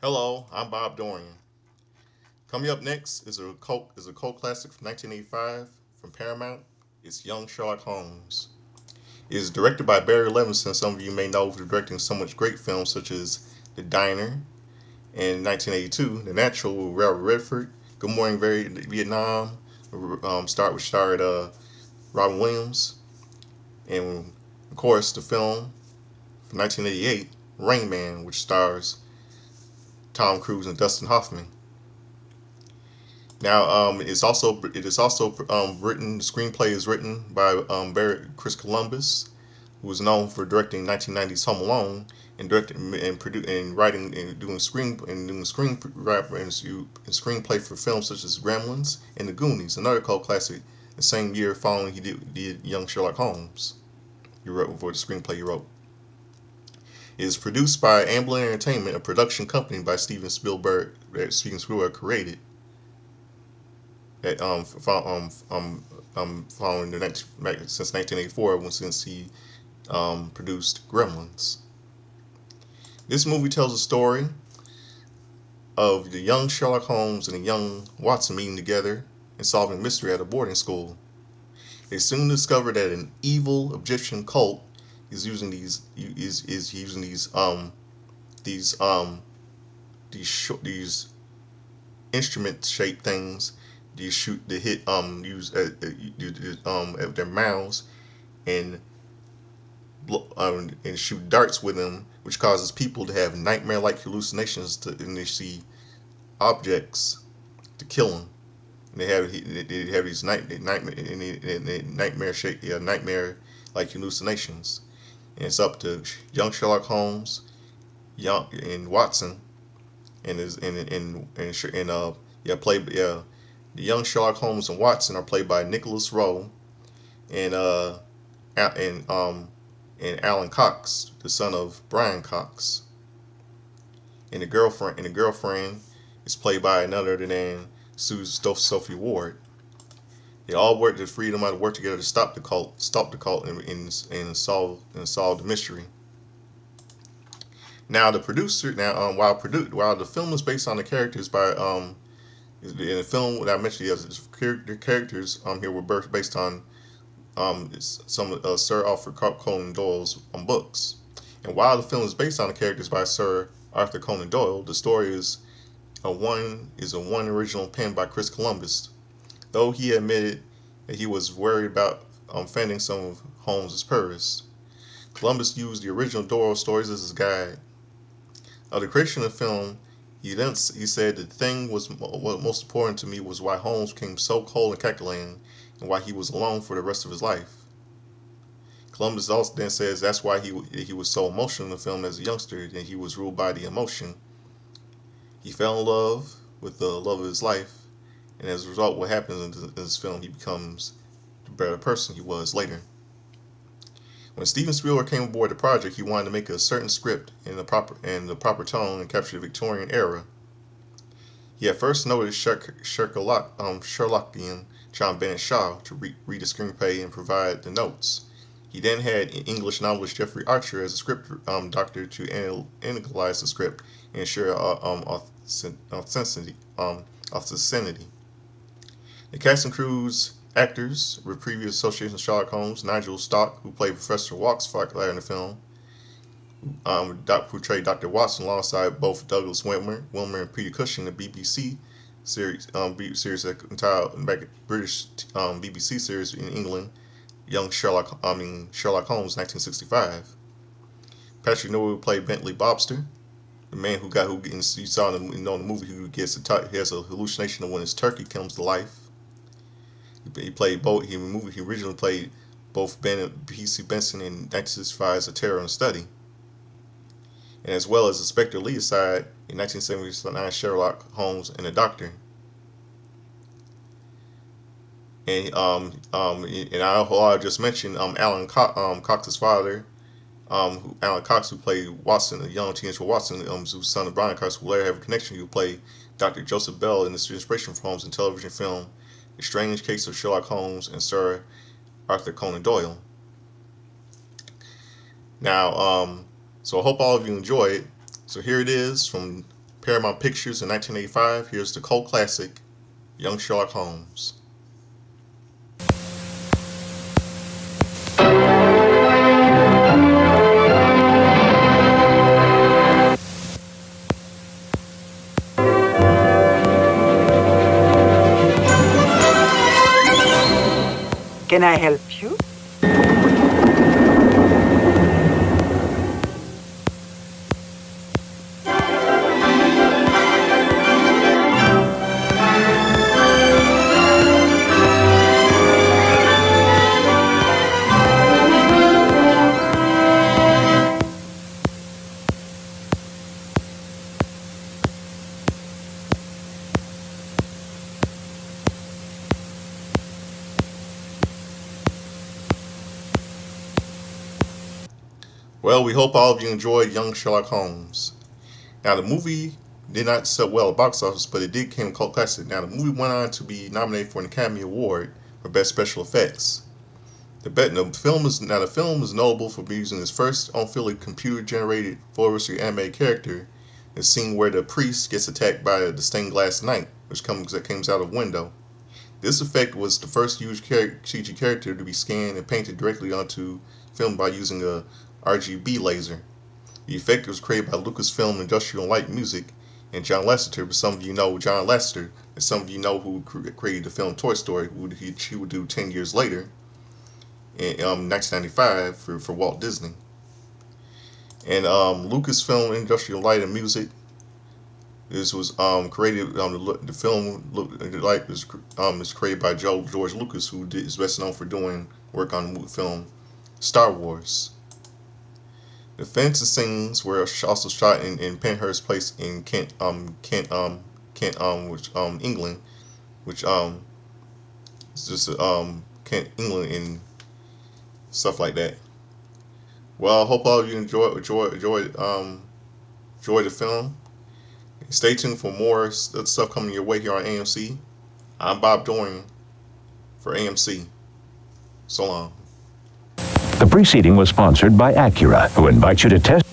Hello, I'm Bob Dorian. Coming up next is a cult classic from 1985 from Paramount. It's Young Sherlock Holmes. It is directed by Barry Levinson. Some of you may know for directing so much great films such as The Diner in 1982, The Natural with Robert Redford, Good Morning Vietnam, starred Robin Williams, and of course the film from 1988, Rain Man, which stars Tom Cruise and Dustin Hoffman. Now, it is also written. The screenplay is written by Chris Columbus, who is known for directing 1990's Home Alone and directing and writing and doing screenplay for films such as Gremlins and The Goonies, another cult classic. The same year following he did Young Sherlock Holmes. He wrote for the screenplay he wrote. It is produced by Amblin Entertainment, a production company by Steven Spielberg that Steven Spielberg created. That following since 1984, since he produced Gremlins. This movie tells a story of the young Sherlock Holmes and the young Watson meeting together and solving mystery at a boarding school. They soon discover that an evil Egyptian cult is using these instrument shaped things you shoot to hit use at their mouths and and shoot darts with them, which causes people to have nightmare-like hallucinations and they see objects to kill them. And they have these nightmare shape nightmare like hallucinations. And it's up to young Sherlock Holmes, young and Watson, and is and yeah play yeah the young Sherlock Holmes and Watson are played by Nicholas Rowe and and and Alan Cox, the son of Brian Cox, and the girlfriend is played by another than Sophie Ward. They all work to freedom out to work together to stop the cult, and solve the mystery. Now the producer now while the film is based on the characters by in the film that I mentioned, the characters here were based on some Sir Arthur Conan Doyle's books. And while the film is based on the characters by Sir Arthur Conan Doyle, the story is a one original pen by Chris Columbus. Though he admitted that he was worried about offending some of Holmes's purists, Columbus used the original Doyle stories as his guide. Of the creation of the film, he said the thing was what most important to me was why Holmes became so cold and calculating, and why he was alone for the rest of his life. Columbus also then says that's why he was so emotional in the film as a youngster, and he was ruled by the emotion. He fell in love with the love of his life, and as a result, what happens in this film, he becomes the better person he was later. When Steven Spielberg came aboard the project, he wanted to make a certain script in the proper tone and capture the Victorian era. He at first noted Sherlockian John Bennett Shaw to read the screenplay and provide the notes. He then had English novelist Jeffrey Archer as a script doctor to analyze the script and ensure authenticity. Authenticity. The cast includes actors with previous associations with Sherlock Holmes: Nigel Stock, who played Professor Walks later in the film, portrayed Dr. Watson alongside both Douglas Wilmer and Peter Cushing in the BBC series that entitled British BBC series in England, Sherlock Holmes, 1965. Patrick Newell played Bentley Bobster, the man who you saw in the movie who he has a hallucination of when his turkey comes to life. He played both. He originally played both Ben and P.C. Benson in 1965's A Terror in Study, and as well as Inspector Leaside in 1979 Sherlock Holmes and the Doctor. And I just mentioned Cox's father, Alan Cox, who played Watson, a young teenager Watson, who's son of Brian Cox, who later have a connection. Who played Dr. Joseph Bell in this inspiration for Holmes in television film The Strange Case of Sherlock Holmes and Sir Arthur Conan Doyle. Now, so I hope all of you enjoy it. So here it is from Paramount Pictures in 1985, here's the cult classic, Young Sherlock Holmes. Can I help you? Well, we hope all of you enjoyed Young Sherlock Holmes. Now, the movie did not sell well at box office, but it did become a cult classic. Now, the movie went on to be nominated for an Academy Award for Best Special Effects. The film is notable for using its first fully computer-generated photorealistic animated character. The scene where the priest gets attacked by the stained glass knight, which comes out of a window. This effect was the first used CG character to be scanned and painted directly onto film by using a RGB laser. The effect was created by Lucasfilm Industrial Light Music and John Lasseter, but some of you know John Lasseter, and some of you know who created the film Toy Story, who he would do 10 years later in 1995 for Walt Disney. And Lucasfilm Industrial Light and Music. This was created. The film Light is created by George Lucas, who is best known for doing work on the film Star Wars. The fantasy scenes were also shot in Penhurst Place in Kent, England, which is just Kent, England, and stuff like that. Well, I hope all of you enjoy the film. Stay tuned for more stuff coming your way here on AMC. I'm Bob Dorian for AMC. So long. The preceding was sponsored by Acura, who invites you to test